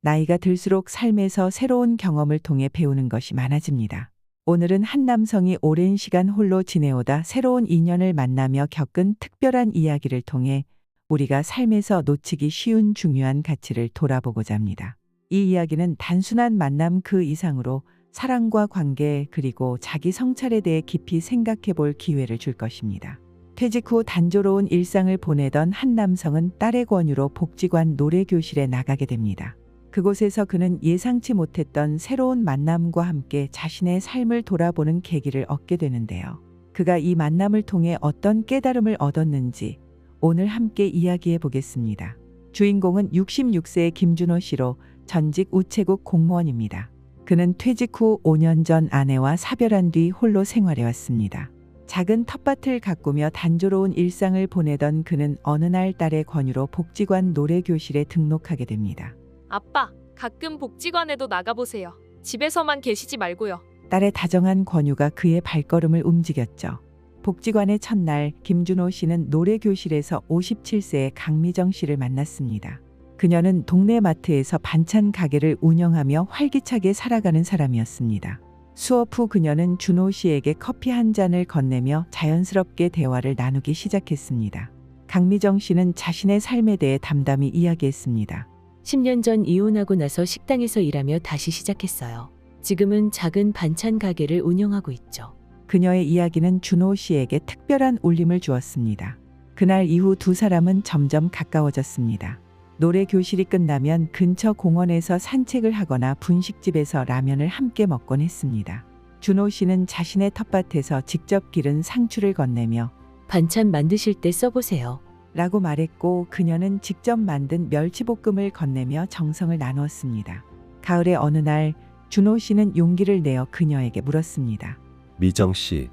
나이가 들수록 삶에서 새로운 경험을 통해 배우는 것이 많아집니다. 오늘은 한 남성이 오랜 시간 홀로 지내오다 새로운 인연을 만나며 겪은 특별한 이야기를 통해 우리가 삶에서 놓치기 쉬운 중요한 가치를 돌아보고자 합니다. 이 이야기는 단순한 만남 그 이상으로 사랑과 관계 그리고 자기 성찰에 대해 깊이 생각해 볼 기회를 줄 것입니다. 퇴직 후 단조로운 일상을 보내던 한 남성은 딸의 권유로 복지관 노래교실에 나가게 됩니다. 그곳에서 그는 예상치 못했던 새로운 만남과 함께 자신의 삶을 돌아보는 계기를 얻게 되는데요. 그가 이 만남을 통해 어떤 깨달음을 얻었는지 오늘 함께 이야기해 보겠습니다. 주인공은 66세의 김준호 씨로 전직 우체국 공무원입니다. 그는 퇴직 후 5년 전 아내와 사별한 뒤 홀로 생활해 왔습니다. 작은 텃밭을 가꾸며 단조로운 일상을 보내던 그는 어느 날 딸의 권유로 복지관 노래교실에 등록하게 됩니다. 아빠, 가끔 복지관에도 나가보세요. 집에서만 계시지 말고요. 딸의 다정한 권유가 그의 발걸음을 움직였죠. 복지관의 첫날 김준호 씨는 노래교실에서 57세의 강미정 씨를 만났습니다. 그녀는 동네 마트에서 반찬 가게를 운영하며 활기차게 살아가는 사람이었습니다. 수업 후 그녀는 준호 씨에게 커피 한 잔을 건네며 자연스럽게 대화를 나누기 시작했습니다. 강미정 씨는 자신의 삶에 대해 담담히 이야기했습니다. 10년 전 이혼하고 나서 식당에서 일하며 다시 시작했어요. 지금은 작은 반찬 가게를 운영하고 있죠. 그녀의 이야기는 준호 씨에게 특별한 울림을 주었습니다. 그날 이후 두 사람은 점점 가까워졌습니다. 노래 교실이 끝나면 근처 공원에서 산책을 하거나 분식집에서 라면을 함께 먹곤 했습니다. 준호 씨는 자신의 텃밭에서 직접 기른 상추를 건네며 반찬 만드실 때 써보세요. 라고 말했고 그녀는 직접 만든 멸치볶음을 건네며 정성을 나누었습니다. 가을의 어느 날 준호 씨는 용기를 내어 그녀에게 물었습니다. 미정 씨,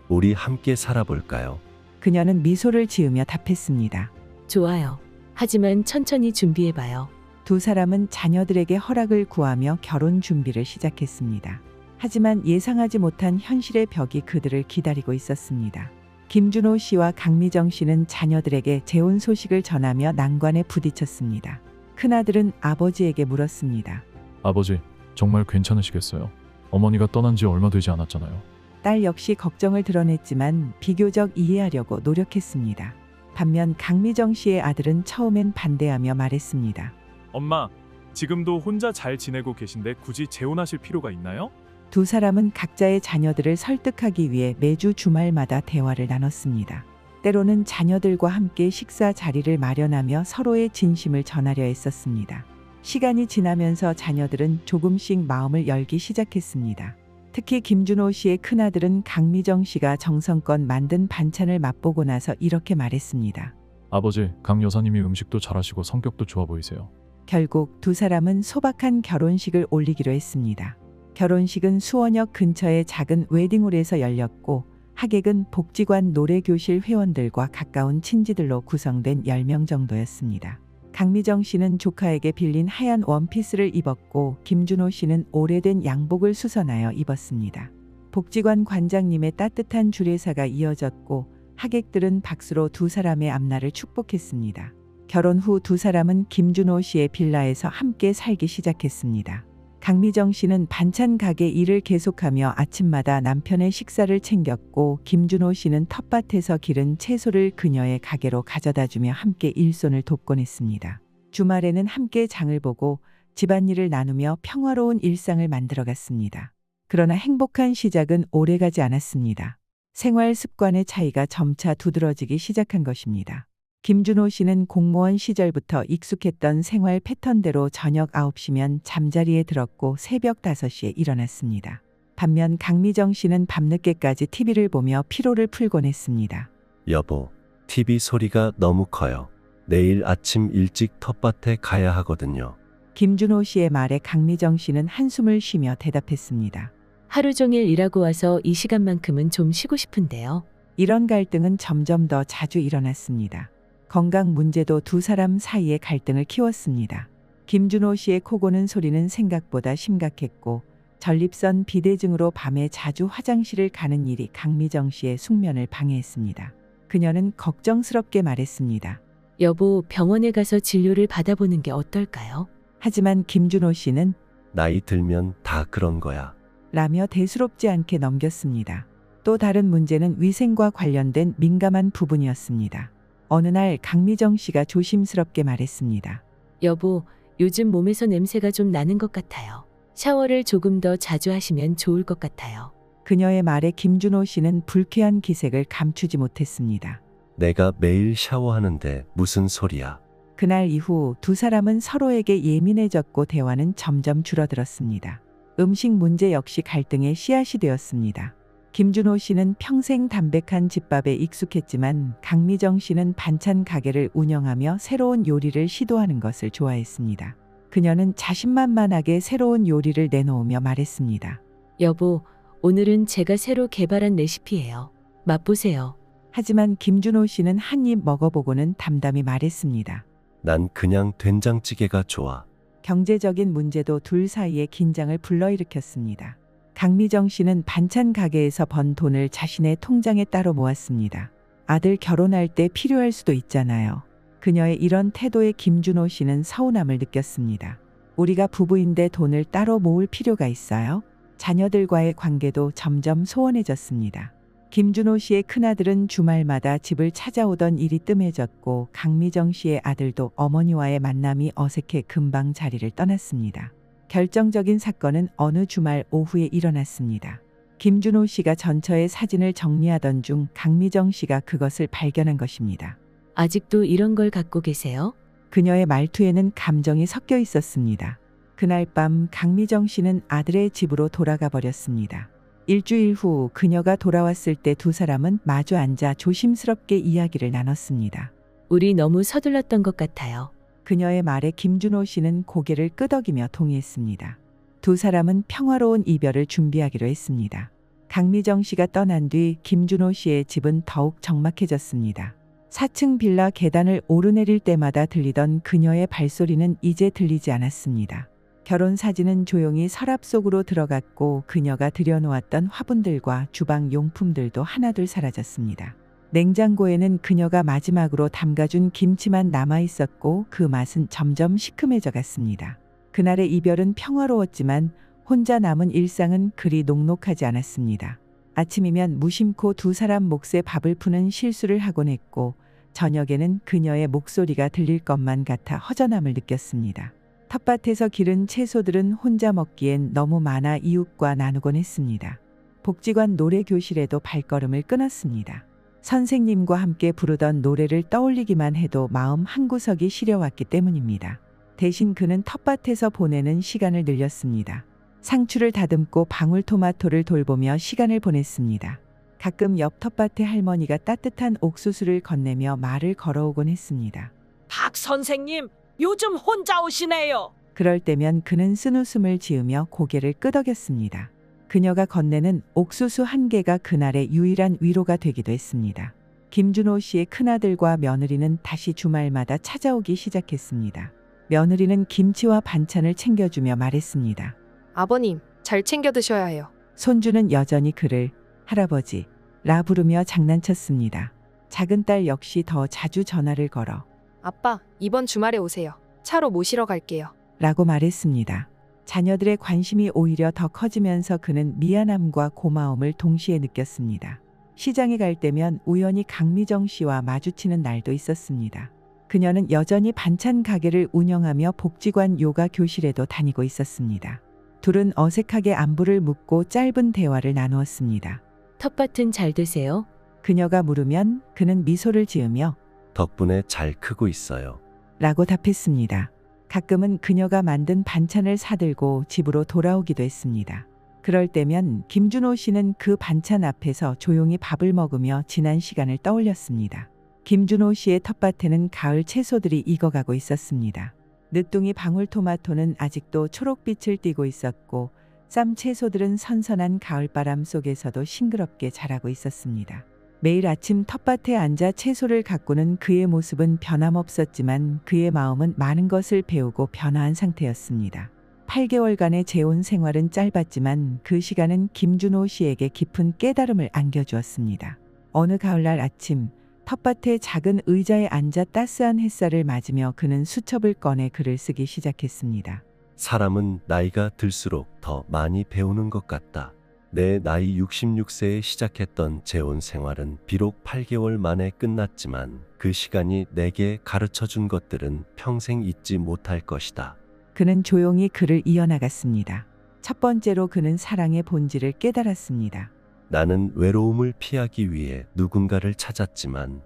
우리 함께 살아볼까요? 그녀는 미소를 지으며 답했습니다. 좋아요. 하지만 천천히 준비해봐요. 두 사람은 자녀들에게 허락을 구하며 결혼 준비를 시작했습니다. 하지만 예상하지 못한 현실의 벽이 그들을 기다리고 있었습니다. 김준호 씨와 강미정 씨는 자녀들에게 재혼 소식을 전하며 난관에 부딪혔습니다. 큰아들은 아버지에게 물었습니다. 아버지, 정말 괜찮으시겠어요? 어머니가 떠난 지 얼마 되지 않았잖아요. 딸 역시 걱정을 드러냈지만 비교적 이해하려고 노력했습니다. 반면 강미정 씨의 아들은 처음엔 반대하며 말했습니다. 엄마, 지금도 혼자 잘 지내고 계신데 굳이 재혼하실 필요가 있나요? 두 사람은 각자의 자녀들을 설득하기 위해 매주 주말마다 대화를 나눴습니다. 때로는 자녀들과 함께 식사 자리를 마련하며 서로의 진심을 전하려 했었습니다. 시간이 지나면서 자녀들은 조금씩 마음을 열기 시작했습니다. 특히 김준호 씨의 큰아들은 강미정 씨가 정성껏 만든 반찬을 맛보고 나서 이렇게 말했습니다. 아버지, 강 여사님이 음식도 잘하시고 성격도 좋아 보이세요. 결국 두 사람은 소박한 결혼식을 올리기로 했습니다. 결혼식은 수원역 근처의 작은 웨딩홀에서 열렸고 하객은 복지관 노래교실 회원들과 가까운 친지들로 구성된 10명 정도였습니다. 강미정 씨는 조카에게 빌린 하얀 원피스를 입었고 김준호 씨는 오래된 양복을 수선하여 입었습니다. 복지관 관장님의 따뜻한 주례사가 이어졌고 하객들은 박수로 두 사람의 앞날을 축복했습니다. 결혼 후 두 사람은 김준호 씨의 빌라에서 함께 살기 시작했습니다. 강미정 씨는 반찬 가게 일을 계속하며 아침마다 남편의 식사를 챙겼고 김준호 씨는 텃밭에서 기른 채소를 그녀의 가게로 가져다주며 함께 일손을 돕곤 했습니다. 주말에는 함께 장을 보고 집안일을 나누며 평화로운 일상을 만들어갔습니다. 그러나 행복한 시작은 오래가지 않았습니다. 생활 습관의 차이가 점차 두드러지기 시작한 것입니다. 김준호 씨는 공무원 시절부터 익숙했던 생활 패턴대로 저녁 9시면 잠자리에 들었고 새벽 5시에 일어났습니다. 반면 강미정 씨는 밤늦게까지 TV를 보며 피로를 풀곤 했습니다. 여보, TV 소리가 너무 커요. 내일 아침 일찍 텃밭에 가야 하거든요. 김준호 씨의 말에 강미정 씨는 한숨을 쉬며 대답했습니다. 하루 종일 일하고 와서 이 시간만큼은 좀 쉬고 싶은데요. 이런 갈등은 점점 더 자주 일어났습니다. 건강 문제도 두 사람 사이의 갈등을 키웠습니다. 김준호 씨의 코 고는 소리는 생각보다 심각했고 전립선 비대증으로 밤에 자주 화장실을 가는 일이 강미정 씨의 숙면을 방해했습니다. 그녀는 걱정스럽게 말했습니다. 여보, 병원에 가서 진료를 받아보는 게 어떨까요? 하지만 김준호 씨는 나이 들면 다 그런 거야. 라며 대수롭지 않게 넘겼습니다. 또 다른 문제는 위생과 관련된 민감한 부분이었습니다. 어느 날 강미정 씨가 조심스럽게 말했습니다. 여보, 요즘 몸에서 냄새가 좀 나는 것 같아요. 샤워를 조금 더 자주 하시면 좋을 것 같아요. 그녀의 말에 김준호 씨는 불쾌한 기색을 감추지 못했습니다. 내가 매일 샤워하는데 무슨 소리야. 그날 이후 두 사람은 서로에게 예민해졌고 대화는 점점 줄어들었습니다. 음식 문제 역시 갈등의 씨앗이 되었습니다. 김준호 씨는 평생 담백한 집밥에 익숙했지만 강미정 씨는 반찬 가게를 운영하며 새로운 요리를 시도하는 것을 좋아했습니다. 그녀는 자신만만하게 새로운 요리를 내놓으며 말했습니다. 여보, 오늘은 제가 새로 개발한 레시피예요. 맛보세요. 하지만 김준호 씨는 한 입 먹어보고는 담담히 말했습니다. 난 그냥 된장찌개가 좋아. 경제적인 문제도 둘 사이의 긴장을 불러일으켰습니다. 강미정 씨는 반찬 가게에서 번 돈을 자신의 통장에 따로 모았습니다. 아들 결혼할 때 필요할 수도 있잖아요. 그녀의 이런 태도에 김준호 씨는 서운함을 느꼈습니다. 우리가 부부인데 돈을 따로 모을 필요가 있어요? 자녀들과의 관계도 점점 소원해졌습니다. 김준호 씨의 큰아들은 주말마다 집을 찾아오던 일이 뜸해졌고 강미정 씨의 아들도 어머니와의 만남이 어색해 금방 자리를 떠났습니다. 결정적인 사건은 어느 주말 오후에 일어났습니다. 김준호 씨가 전처의 사진을 정리하던 중 강미정 씨가 그것을 발견한 것입니다. 아직도 이런 걸 갖고 계세요? 그녀의 말투에는 감정이 섞여 있었습니다. 그날 밤 강미정 씨는 아들의 집으로 돌아가 버렸습니다. 일주일 후 그녀가 돌아왔을 때 두 사람은 마주 앉아 조심스럽게 이야기를 나눴습니다. 우리 너무 서둘렀던 것 같아요. 그녀의 말에 김준호 씨는 고개를 끄덕이며 동의했습니다. 두 사람은 평화로운 이별을 준비하기로 했습니다. 강미정 씨가 떠난 뒤 김준호 씨의 집은 더욱 적막해졌습니다. 4층 빌라 계단을 오르내릴 때마다 들리던 그녀의 발소리는 이제 들리지 않았습니다. 결혼 사진은 조용히 서랍 속으로 들어갔고 그녀가 들여놓았던 화분들과 주방 용품들도 하나둘 사라졌습니다. 냉장고에는 그녀가 마지막으로 담가준 김치만 남아 있었고 그 맛은 점점 시큼해져 갔습니다. 그날의 이별은 평화로웠지만 혼자 남은 일상은 그리 녹록하지 않았습니다. 아침이면 무심코 두 사람 몫에 밥을 푸는 실수를 하곤 했고 저녁에는 그녀의 목소리가 들릴 것만 같아 허전함을 느꼈습니다. 텃밭에서 기른 채소들은 혼자 먹기엔 너무 많아 이웃과 나누곤 했습니다. 복지관 노래 교실에도 발걸음을 끊었습니다. 선생님과 함께 부르던 노래를 떠올리기만 해도 마음 한구석이 시려왔기 때문입니다. 대신 그는 텃밭에서 보내는 시간을 늘렸습니다. 상추를 다듬고 방울토마토를 돌보며 시간을 보냈습니다. 가끔 옆 텃밭의 할머니가 따뜻한 옥수수를 건네며 말을 걸어오곤 했습니다. 박 선생님, 요즘 혼자 오시네요. 그럴 때면 그는 쓴웃음을 지으며 고개를 끄덕였습니다. 그녀가 건네는 옥수수 한 개가 그날의 유일한 위로가 되기도 했습니다. 김준호 씨의 큰아들과 며느리는 다시 주말마다 찾아오기 시작했습니다. 며느리는 김치와 반찬을 챙겨주며 말했습니다. 아버님, 잘 챙겨 드셔야 해요. 손주는 여전히 그를 할아버지라 부르며 장난쳤습니다. 작은 딸 역시 더 자주 전화를 걸어 아빠, 이번 주말에 오세요. 차로 모시러 갈게요. 라고 말했습니다. 자녀들의 관심이 오히려 더 커지면서 그는 미안함과 고마움을 동시에 느꼈습니다. 시장에 갈 때면 우연히 강미정 씨와 마주치는 날도 있었습니다. 그녀는 여전히 반찬 가게를 운영하며 복지관 요가 교실에도 다니고 있었습니다. 둘은 어색하게 안부를 묻고 짧은 대화를 나누었습니다. 텃밭은 잘 되세요? 그녀가 물으면 그는 미소를 지으며 덕분에 잘 크고 있어요. 라고 답했습니다. 가끔은 그녀가 만든 반찬을 사들고 집으로 돌아오기도 했습니다. 그럴 때면 김준호 씨는 그 반찬 앞에서 조용히 밥을 먹으며 지난 시간을 떠올렸습니다. 김준호 씨의 텃밭에는 가을 채소들이 익어가고 있었습니다. 늦둥이 방울토마토는 아직도 초록빛을 띠고 있었고 쌈 채소들은 선선한 가을바람 속에서도 싱그럽게 자라고 있었습니다. 매일 아침 텃밭에 앉아 채소를 가꾸는 그의 모습은 변함없었지만 그의 마음은 많은 것을 배우고 변화한 상태였습니다. 8개월간의 재혼 생활은 짧았지만 그 시간은 김준호 씨에게 깊은 깨달음을 안겨주었습니다. 어느 가을날 아침 텃밭의 작은 의자에 앉아 따스한 햇살을 맞으며 그는 수첩을 꺼내 글을 쓰기 시작했습니다. 사람은 나이가 들수록 더 많이 배우는 것 같다. 내 나이 66세에 시작했던 재혼 생활은 비록 8개월 만에 끝났지만 그 시간이 내게 가르쳐 준 것들은 평생 잊지 못할 것이다. 그는 조용히 글을 이어나갔습니다. 첫 번째로 그는 사랑의 본질을 깨달았습니다. 나는 외로움을 피하기 위해 누군가를 찾았지만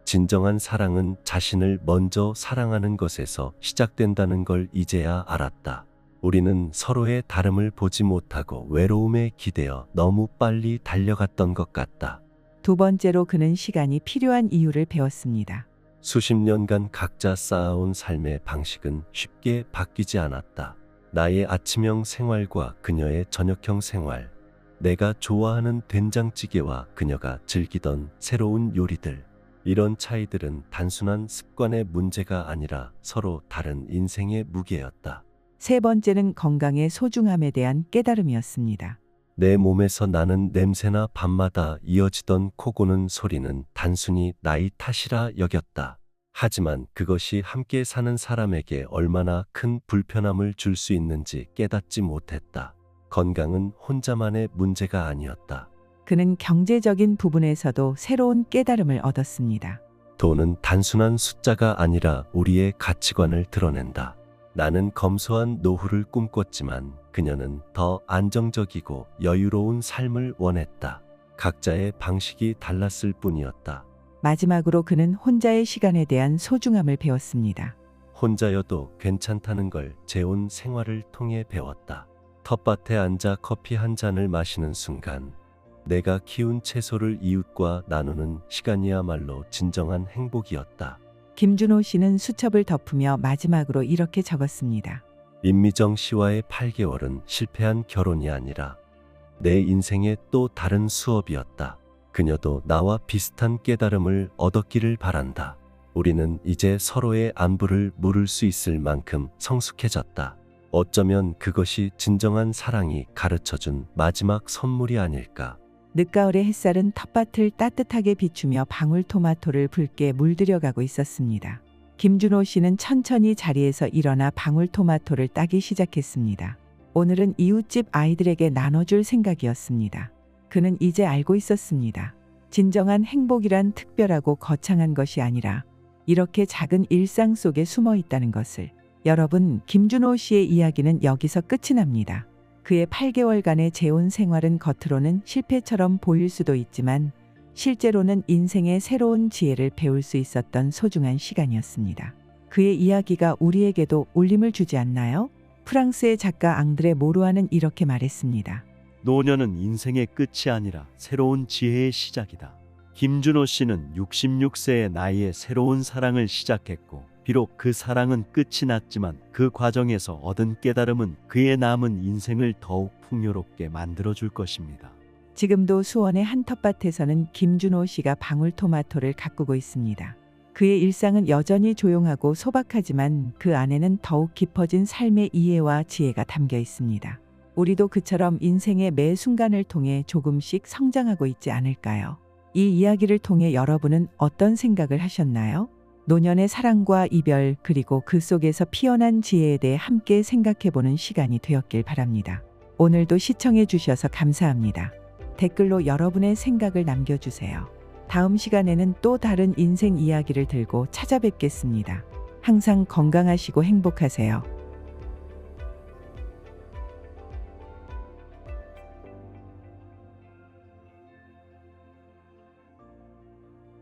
진정한 사랑은 자신을 먼저 사랑하는 것에서 시작된다는 걸 이제야 알았다. 우리는 서로의 다름을 보지 못하고 외로움에 기대어 너무 빨리 달려갔던 것 같다. 두 번째로 그는 시간이 필요한 이유를 배웠습니다. 수십 년간 각자 쌓아온 삶의 방식은 쉽게 바뀌지 않았다. 나의 아침형 생활과 그녀의 저녁형 생활, 내가 좋아하는 된장찌개와 그녀가 즐기던 새로운 요리들. 이런 차이들은 단순한 습관의 문제가 아니라 서로 다른 인생의 무게였다. 세 번째는 건강의 소중함에 대한 깨달음이었습니다. 내 몸에서 나는 냄새나 밤마다 이어지던 코 고는 소리는 단순히 나이 탓이라 여겼다. 하지만 그것이 함께 사는 사람에게 얼마나 큰 불편함을 줄 수 있는지 깨닫지 못했다. 건강은 혼자만의 문제가 아니었다. 그는 경제적인 부분에서도 새로운 깨달음을 얻었습니다. 돈은 단순한 숫자가 아니라 우리의 가치관을 드러낸다. 나는 검소한 노후를 꿈꿨지만 그녀는 더 안정적이고 여유로운 삶을 원했다. 각자의 방식이 달랐을 뿐이었다. 마지막으로 그는 혼자의 시간에 대한 소중함을 배웠습니다. 혼자여도 괜찮다는 걸 재혼 생활을 통해 배웠다. 텃밭에 앉아 커피 한 잔을 마시는 순간 내가 키운 채소를 이웃과 나누는 시간이야말로 진정한 행복이었다. 김준호 씨는 수첩을 덮으며 마지막으로 이렇게 적었습니다. 임미정 씨와의 8개월은 실패한 결혼이 아니라 내 인생의 또 다른 수업이었다. 그녀도 나와 비슷한 깨달음을 얻었기를 바란다. 우리는 이제 서로의 안부를 물을 수 있을 만큼 성숙해졌다. 어쩌면 그것이 진정한 사랑이 가르쳐준 마지막 선물이 아닐까. 늦가을의 햇살은 텃밭을 따뜻하게 비추며 방울토마토를 붉게 물들여가고 있었습니다. 김준호 씨는 천천히 자리에서 일어나 방울토마토를 따기 시작했습니다. 오늘은 이웃집 아이들에게 나눠줄 생각이었습니다. 그는 이제 알고 있었습니다. 진정한 행복이란 특별하고 거창한 것이 아니라 이렇게 작은 일상 속에 숨어 있다는 것을. 여러분, 김준호 씨의 이야기는 여기서 끝이 납니다. 그의 8개월간의 재혼 생활은 겉으로는 실패처럼 보일 수도 있지만 실제로는 인생의 새로운 지혜를 배울 수 있었던 소중한 시간이었습니다. 그의 이야기가 우리에게도 울림을 주지 않나요? 프랑스의 작가 앙드레 모루아는 이렇게 말했습니다. 노년은 인생의 끝이 아니라 새로운 지혜의 시작이다. 김준호 씨는 66세의 나이에 새로운 사랑을 시작했고 비록 그 사랑은 끝이 났지만 그 과정에서 얻은 깨달음은 그의 남은 인생을 더욱 풍요롭게 만들어줄 것입니다. 지금도 수원의 한 텃밭에서는 김준호 씨가 방울토마토를 가꾸고 있습니다. 그의 일상은 여전히 조용하고 소박하지만 그 안에는 더욱 깊어진 삶의 이해와 지혜가 담겨 있습니다. 우리도 그처럼 인생의 매 순간을 통해 조금씩 성장하고 있지 않을까요? 이 이야기를 통해 여러분은 어떤 생각을 하셨나요? 노년의 사랑과 이별 그리고 그 속에서 피어난 지혜에 대해 함께 생각해보는 시간이 되었길 바랍니다. 오늘도 시청해 주셔서 감사합니다. 댓글로 여러분의 생각을 남겨주세요. 다음 시간에는 또 다른 인생 이야기를 들고 찾아뵙겠습니다. 항상 건강하시고 행복하세요.